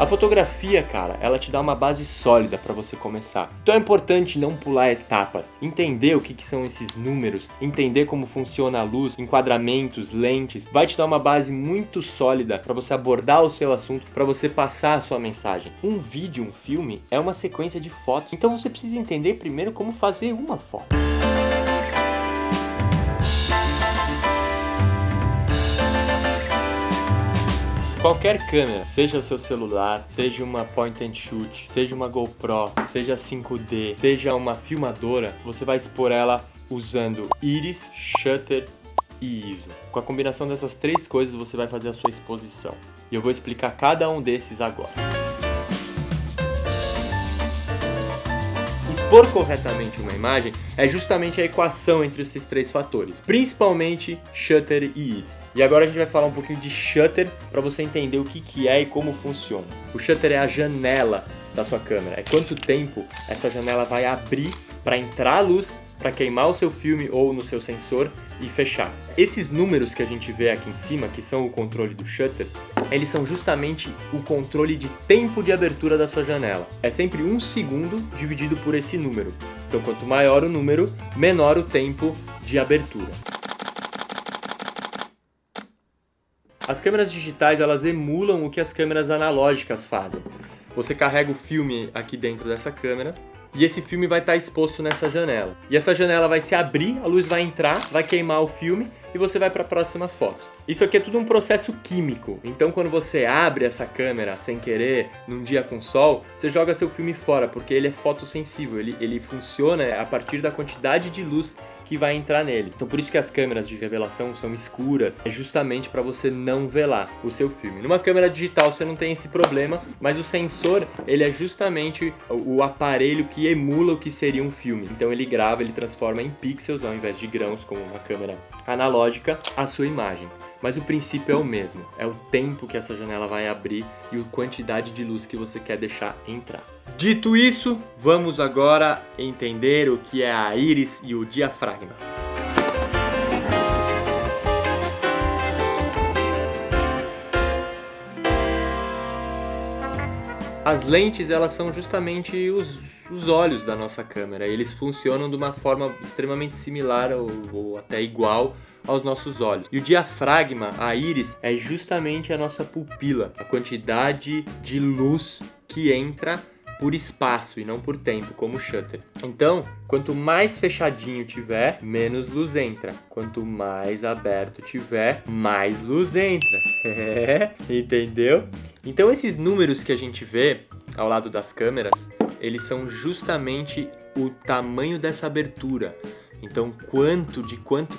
A fotografia, cara, ela te dá uma base sólida para você começar. Então é importante não pular etapas, entender o que são esses números, entender como funciona a luz, enquadramentos, lentes, vai te dar uma base muito sólida para você abordar o seu assunto, para você passar a sua mensagem. Um vídeo, um filme, é uma sequência de fotos, então você precisa entender primeiro como fazer uma foto. Qualquer câmera, seja o seu celular, seja uma point and shoot, seja uma GoPro, seja 5D, seja uma filmadora, você vai expor ela usando íris, shutter e ISO. Com a combinação dessas três coisas você vai fazer a sua exposição. E eu vou explicar cada um desses agora. Expor corretamente uma imagem é justamente a equação entre esses três fatores, principalmente shutter e íris. E agora a gente vai falar um pouquinho de shutter para você entender o que é e como funciona. O shutter é a janela da sua câmera, é quanto tempo essa janela vai abrir para entrar a luz, para queimar o seu filme ou no seu sensor e fechar. Esses números que a gente vê aqui em cima, que são o controle do shutter, eles são justamente o controle de tempo de abertura da sua janela. É sempre 1 segundo dividido por esse número. Então, quanto maior o número, menor o tempo de abertura. As câmeras digitais, elas emulam o que as câmeras analógicas fazem. Você carrega o filme aqui dentro dessa câmera e esse filme vai estar exposto nessa janela. E essa janela vai se abrir, a luz vai entrar, vai queimar o filme e você vai para a próxima foto. Isso aqui é tudo um processo químico. Então, quando você abre essa câmera sem querer, num dia com sol, você joga seu filme fora, porque ele é fotossensível, ele funciona a partir da quantidade de luz que vai entrar nele. Então, por isso que as câmeras de revelação são escuras, é justamente para você não velar o seu filme. Numa câmera digital você não tem esse problema, mas o sensor, ele é justamente o aparelho que emula o que seria um filme. Então ele grava, ele transforma em pixels ao invés de grãos, como uma câmera analógica, a sua imagem. Mas o princípio é o mesmo, é o tempo que essa janela vai abrir e a quantidade de luz que você quer deixar entrar. Dito isso, vamos agora entender o que é a íris e o diafragma. As lentes, elas são justamente os olhos da nossa câmera. Eles funcionam de uma forma extremamente similar ou até igual aos nossos olhos. E o diafragma, a íris, é justamente a nossa pupila, a quantidade de luz que entra por espaço e não por tempo, como o shutter. Então, quanto mais fechadinho tiver, menos luz entra. Quanto mais aberto tiver, mais luz entra. Entendeu? Então, esses números que a gente vê ao lado das câmeras, eles são justamente o tamanho dessa abertura. Então,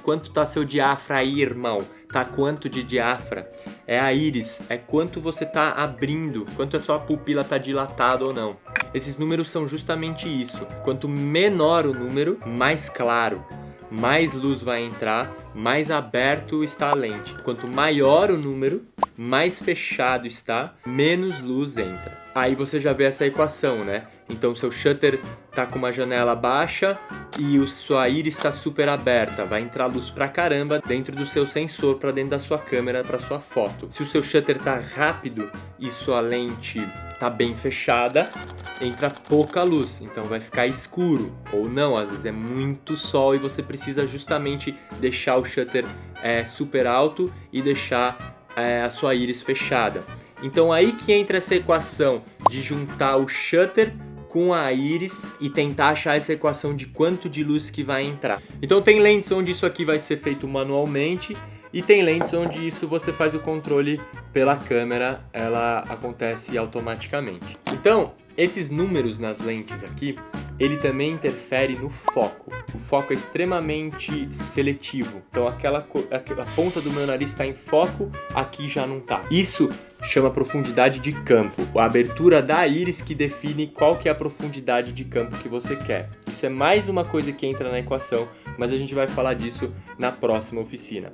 quanto tá seu diafra aí, irmão? Tá quanto de diafra? É a íris, é quanto você tá abrindo, quanto a sua pupila tá dilatada ou não. Esses números são justamente isso. Quanto menor o número, mais claro, mais luz vai entrar, mais aberto está a lente. Quanto maior o número, mais fechado está, menos luz entra. Aí você já vê essa equação, né? Então seu shutter tá com uma janela baixa e sua íris está super aberta. Vai entrar luz pra caramba dentro do seu sensor, pra dentro da sua câmera, pra sua foto. Se o seu shutter tá rápido e sua lente tá bem fechada, entra pouca luz, então vai ficar escuro. Ou não, às vezes é muito sol e você precisa justamente deixar o shutter super alto e deixar a sua íris fechada. Então aí que entra essa equação de juntar o shutter com a íris e tentar achar essa equação de quanto de luz que vai entrar. Então tem lentes onde isso aqui vai ser feito manualmente e tem lentes onde isso você faz o controle pela câmera, ela acontece automaticamente. Então, esses números nas lentes aqui, ele também interfere no foco. O foco é extremamente seletivo. Então a ponta do meu nariz está em foco, aqui já não está. Isso chama profundidade de campo. A abertura da íris que define qual que é a profundidade de campo que você quer. Isso é mais uma coisa que entra na equação, mas a gente vai falar disso na próxima oficina.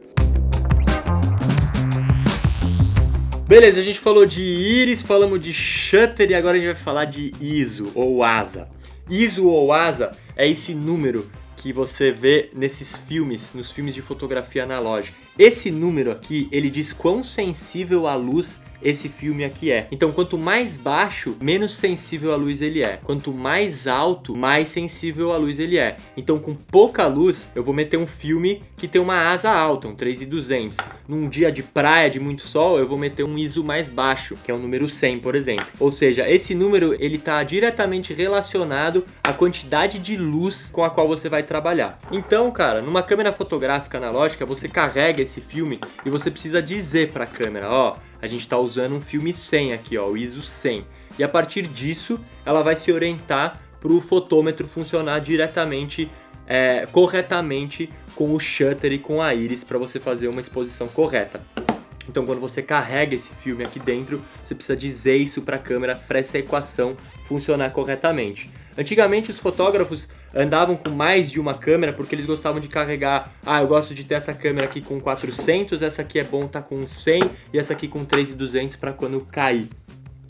Beleza, a gente falou de íris, falamos de shutter e agora a gente vai falar de ISO ou ASA. ISO ou ASA é esse número que você vê nesses filmes, nos filmes de fotografia analógica. Esse número aqui, ele diz quão sensível à luz esse filme aqui é. Então, quanto mais baixo, menos sensível à luz ele é. Quanto mais alto, mais sensível à luz ele é. Então, com pouca luz, eu vou meter um filme que tem uma asa alta, um 3200. Num dia de praia, de muito sol, eu vou meter um ISO mais baixo, que é o número 100, por exemplo. Ou seja, esse número, ele está diretamente relacionado à quantidade de luz com a qual você vai trabalhar. Então, cara, numa câmera fotográfica analógica, você carrega esse filme e você precisa dizer para a câmera, ó, a gente está usando um filme 100 aqui, ó, o ISO 100. E a partir disso, ela vai se orientar para o fotômetro funcionar diretamente, corretamente com o shutter e com a íris para você fazer uma exposição correta. Então, quando você carrega esse filme aqui dentro, você precisa dizer isso para a câmera, para essa equação funcionar corretamente. Antigamente, os fotógrafos andavam com mais de uma câmera porque eles gostavam de carregar. Eu gosto de ter essa câmera aqui com 400, essa aqui é bom tá com 100 e essa aqui com 3200 para quando cair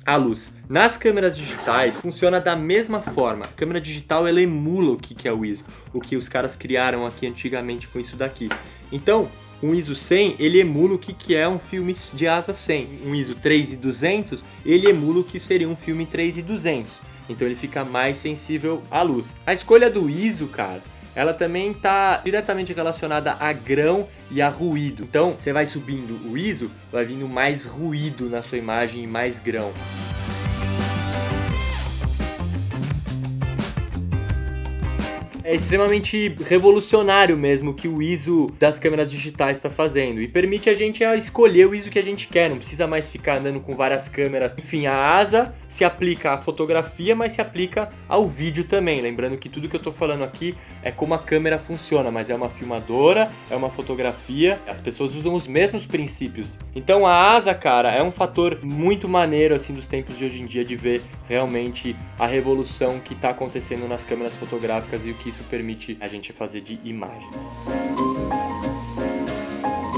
a luz. Nas câmeras digitais funciona da mesma forma. A câmera digital ela emula o que é o ISO, o que os caras criaram aqui antigamente com isso daqui. Então, um ISO 100, ele emula o que é um filme de asa 100. Um ISO 3200, ele emula o que seria um filme 3200. Então ele fica mais sensível à luz. A escolha do ISO, cara, ela também está diretamente relacionada a grão e a ruído. Então, você vai subindo o ISO, vai vindo mais ruído na sua imagem e mais grão. É extremamente revolucionário mesmo o que o ISO das câmeras digitais está fazendo e permite a gente escolher o ISO que a gente quer, não precisa mais ficar andando com várias câmeras. Enfim, a asa se aplica à fotografia, mas se aplica ao vídeo também. Lembrando que tudo que eu estou falando aqui é como a câmera funciona, mas é uma filmadora, é uma fotografia, as pessoas usam os mesmos princípios. Então a asa, cara, é um fator muito maneiro assim dos tempos de hoje em dia de ver realmente a revolução que está acontecendo nas câmeras fotográficas e o que isso permite a gente fazer de imagens.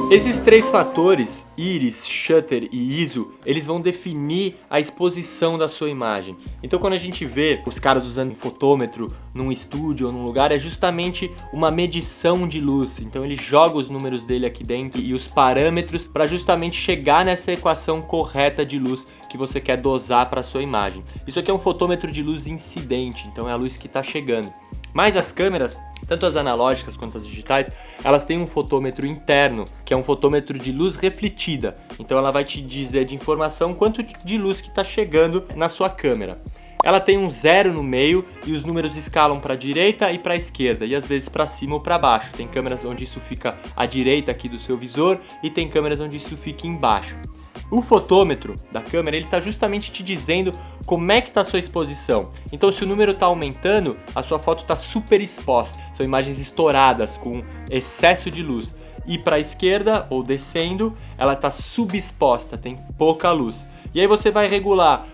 Esses três fatores, íris, shutter e ISO, eles vão definir a exposição da sua imagem. Então quando a gente vê os caras usando um fotômetro num estúdio ou num lugar, é justamente uma medição de luz. Então ele joga os números dele aqui dentro e os parâmetros para justamente chegar nessa equação correta de luz que você quer dosar para a sua imagem. Isso aqui é um fotômetro de luz incidente, então é a luz que está chegando. Mas as câmeras, tanto as analógicas quanto as digitais, elas têm um fotômetro interno, que é um fotômetro de luz refletida. Então ela vai te dizer de informação quanto de luz que está chegando na sua câmera. Ela tem um 0 no meio e os números escalam para a direita e para a esquerda, e às vezes para cima ou para baixo. Tem câmeras onde isso fica à direita aqui do seu visor e tem câmeras onde isso fica embaixo. O fotômetro da câmera, ele está justamente te dizendo como é que está a sua exposição. Então, se o número está aumentando, a sua foto está super exposta. São imagens estouradas, com excesso de luz. E para a esquerda, ou descendo, ela está subexposta, tem pouca luz. E aí você vai regular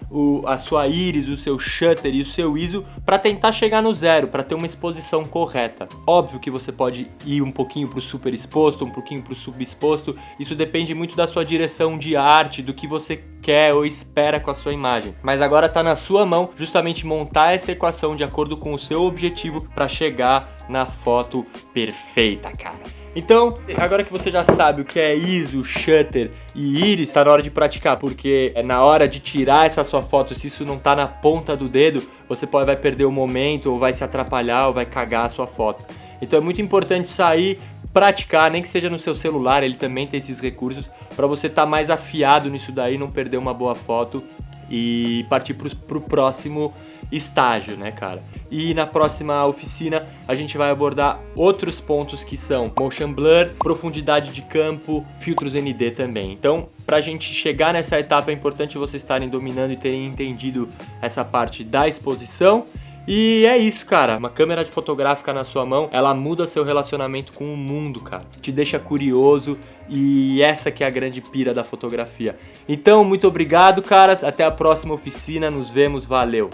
a sua íris, o seu shutter e o seu ISO para tentar chegar no 0, para ter uma exposição correta. Óbvio que você pode ir um pouquinho para o super exposto, um pouquinho para o subexposto. Isso depende muito da sua direção de arte, do que você quer ou espera com a sua imagem. Mas agora está na sua mão justamente montar essa equação de acordo com o seu objetivo para chegar na foto perfeita, cara. Então, agora que você já sabe o que é ISO, shutter e íris, tá na hora de praticar, porque é na hora de tirar essa sua foto, se isso não tá na ponta do dedo, você vai perder o momento, ou vai se atrapalhar, ou vai cagar a sua foto. Então é muito importante sair, praticar, nem que seja no seu celular, ele também tem esses recursos, para você estar mais afiado nisso daí, não perder uma boa foto e partir pro próximo estágio, né, cara? E na próxima oficina a gente vai abordar outros pontos que são motion blur, profundidade de campo, filtros ND também. Então, pra gente chegar nessa etapa é importante vocês estarem dominando e terem entendido essa parte da exposição. E é isso, cara. Uma câmera fotográfica na sua mão, ela muda seu relacionamento com o mundo, cara. Te deixa curioso e essa que é a grande pira da fotografia. Então, muito obrigado, caras. Até a próxima oficina. Nos vemos. Valeu!